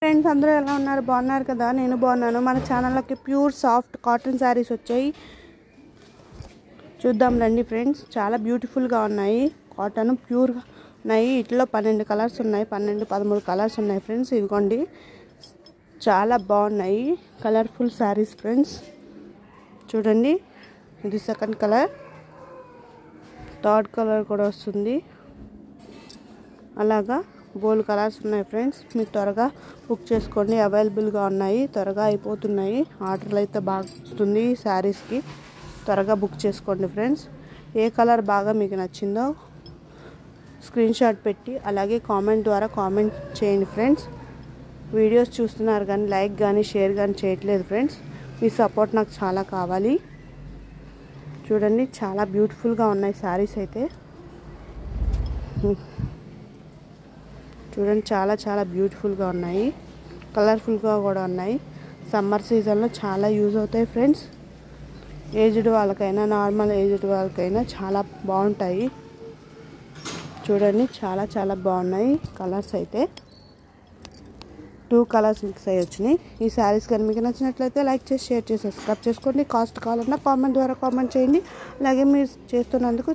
Friends అందరూ ఎలా ఉన్నారు? బాగున్నారు కదా? నేను బాగున్నాను. మన ఛానల్లోకి ప్యూర్ సాఫ్ట్ కాటన్ శారీస్ వచ్చాయి, చూద్దాం రండి ఫ్రెండ్స్. చాలా బ్యూటిఫుల్గా ఉన్నాయి, కాటన్ ప్యూర్గా ఉన్నాయి. ఇట్లా 12 కలర్స్ ఉన్నాయి, 13 కలర్స్ ఉన్నాయి ఫ్రెండ్స్. ఇదిగోండి, చాలా బాగున్నాయి కలర్ఫుల్ శారీస్ ఫ్రెండ్స్. చూడండి, ఇది సెకండ్ కలర్, థర్డ్ కలర్ కూడా వస్తుంది. అలాగా బోల్ కలర్స్ ఉన్నాయి ఫ్రెండ్స్. మీరు త్వరగా బుక్ చేసుకోండి, అవైలబుల్గా ఉన్నాయి, త్వరగా అయిపోతున్నాయి. ఆర్డర్లు అయితే బాగా వస్తుంది ఈ శారీస్కి, త్వరగా బుక్ చేసుకోండి ఫ్రెండ్స్. ఏ కలర్ బాగా మీకు నచ్చిందో స్క్రీన్ షాట్ పెట్టి అలాగే కామెంట్ ద్వారా కామెంట్ చేయండి ఫ్రెండ్స్. వీడియోస్ చూస్తున్నారు కానీ లైక్ కానీ షేర్ కానీ చేయట్లేదు ఫ్రెండ్స్. మీ సపోర్ట్ నాకు చాలా కావాలి. చూడండి, చాలా బ్యూటిఫుల్గా ఉన్నాయి శారీస్ అయితే. చూడండి, చాలా బ్యూటిఫుల్గా ఉన్నాయి, కలర్ఫుల్గా కూడా ఉన్నాయి. సమ్మర్ సీజన్లో చాలా యూజ్ అవుతాయి ఫ్రెండ్స్. ఏజ్డ్ వాళ్ళకైనా నార్మల్ ఏజ్డ్ వాళ్ళకైనా చాలా బాగుంటాయి. చూడండి, చాలా బాగున్నాయి కలర్స్ అయితే. 2 కలర్స్ మిక్స్ అయ్యి వచ్చినాయి. ఈ శారీస్ కానీ మీకు నచ్చినట్లయితే లైక్ చేసి షేర్ చేసి సబ్స్క్రైబ్ చేసుకోండి. కాస్ట్ కావాలన్నా కామెంట్ ద్వారా కామెంట్ చేయండి. అలాగే మీరు చేస్తున్నందుకు